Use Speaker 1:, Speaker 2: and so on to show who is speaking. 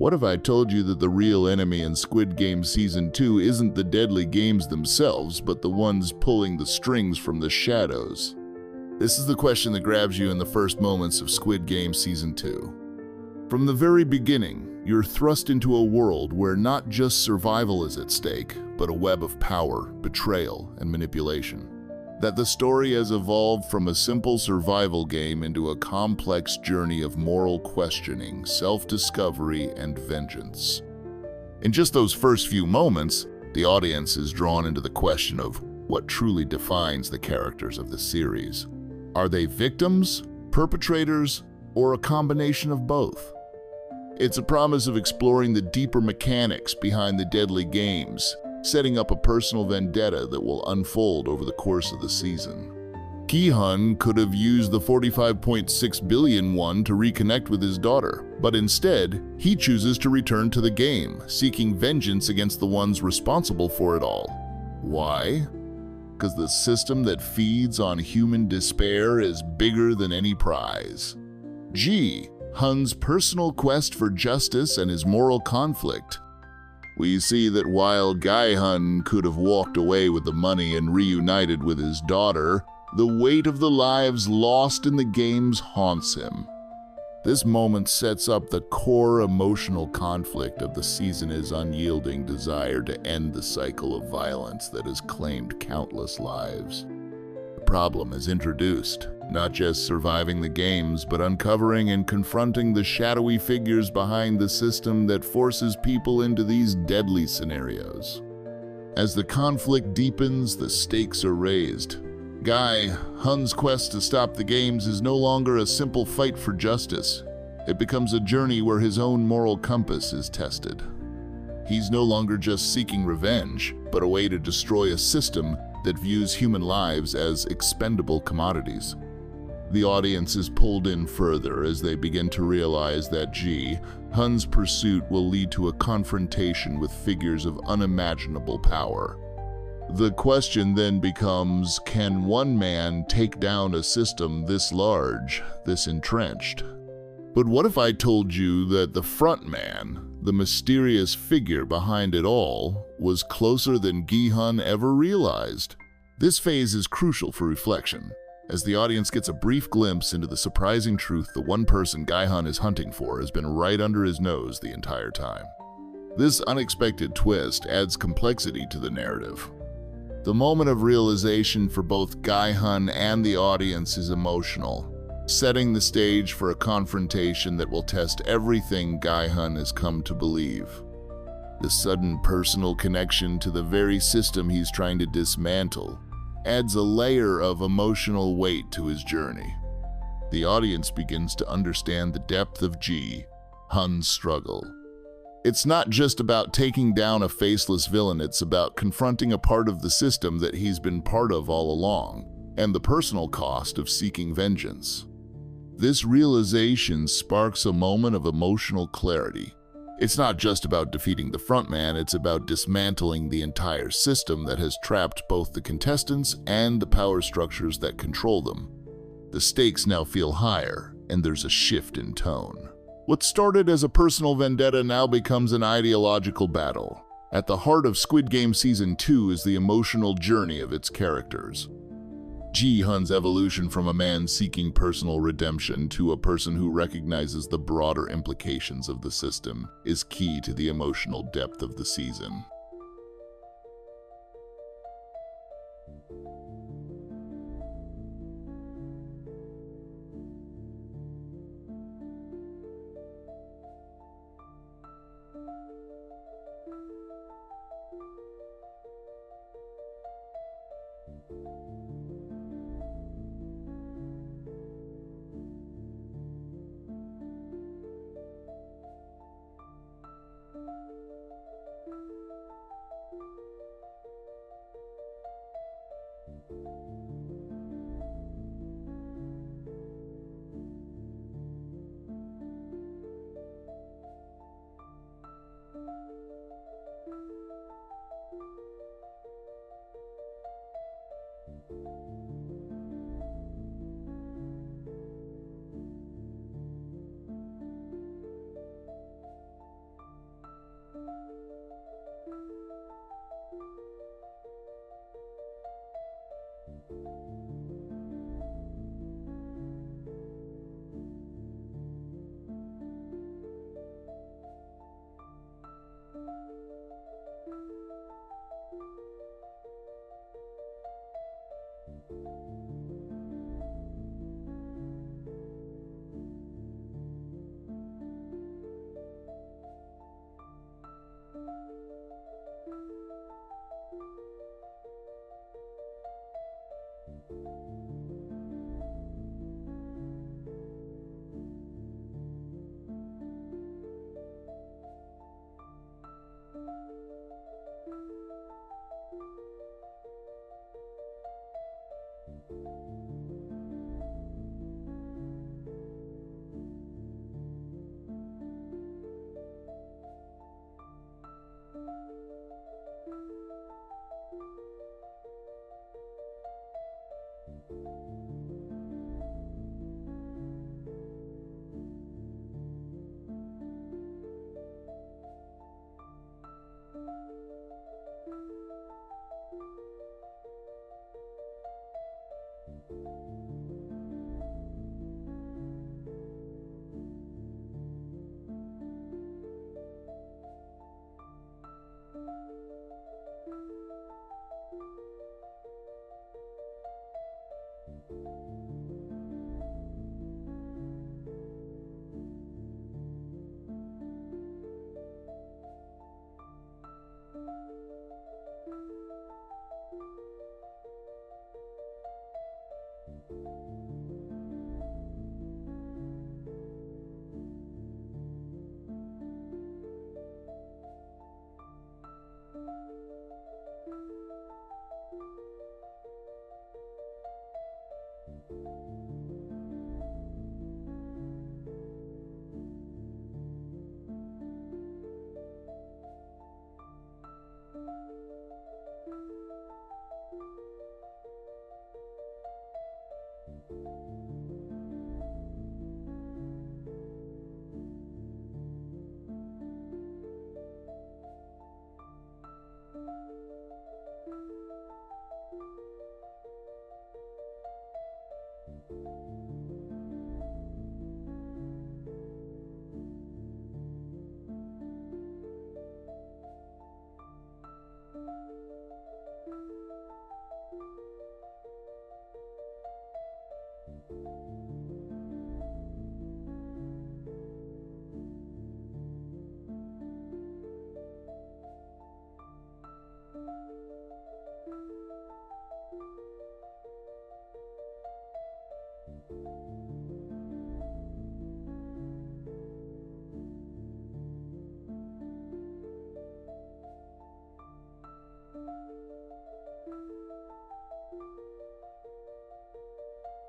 Speaker 1: What if I told you that the real enemy in Squid Game Season 2 isn't the deadly games themselves, but the ones pulling the strings from the shadows? This is the question that grabs you in the first moments of Squid Game Season 2. From the very beginning, you're thrust into a world where not just survival is at stake, but a web of power, betrayal, and manipulation. That the story has evolved from a simple survival game into a complex journey of moral questioning, self-discovery, and vengeance. In just those first few moments, the audience is drawn into the question of what truly defines the characters of the series. Are they victims, perpetrators, or a combination of both? It's a promise of exploring the deeper mechanics behind the deadly games, setting up a personal vendetta that will unfold over the course of the season. Gi-hun could have used the 45.6 billion won to reconnect with his daughter, but instead, he chooses to return to the game, seeking vengeance against the ones responsible for it all. Why? Because the system that feeds on human despair is bigger than any prize. Gi-hun's personal quest for justice and his moral conflict. We see that while Gi-hun could have walked away with the money and reunited with his daughter, the weight of the lives lost in the games haunts him. This moment sets up the core emotional conflict of the season's unyielding desire to end the cycle of violence that has claimed countless lives. The problem is introduced, not just surviving the games, but uncovering and confronting the shadowy figures behind the system that forces people into these deadly scenarios. As the conflict deepens, the stakes are raised. Gi-hun's quest to stop the games is no longer a simple fight for justice. It becomes a journey where his own moral compass is tested. He's no longer just seeking revenge, but a way to destroy a system that views human lives as expendable commodities. The audience is pulled in further as they begin to realize that Gi-hun's pursuit will lead to a confrontation with figures of unimaginable power. The question then becomes, can one man take down a system this large, this entrenched? But what if I told you that the front man, the mysterious figure behind it all, was closer than Gi-hun ever realized? This phase is crucial for reflection, as the audience gets a brief glimpse into the surprising truth the one person Gi-hun is hunting for has been right under his nose the entire time. This unexpected twist adds complexity to the narrative. The moment of realization for both Gi-hun and the audience is emotional, setting the stage for a confrontation that will test everything Gi-hun has come to believe. The sudden personal connection to the very system he's trying to dismantle adds a layer of emotional weight to his journey. The audience begins to understand the depth of Gi-hun's struggle. It's not just about taking down a faceless villain, it's about confronting a part of the system that he's been part of all along, and the personal cost of seeking vengeance. This realization sparks a moment of emotional clarity. It's not just about defeating the frontman, it's about dismantling the entire system that has trapped both the contestants and the power structures that control them. The stakes now feel higher, and there's a shift in tone. What started as a personal vendetta now becomes an ideological battle. At the heart of Squid Game Season 2 is the emotional journey of its characters. Gi-hun's evolution from a man seeking personal redemption to a person who recognizes the broader implications of the system is key to the emotional depth of the season.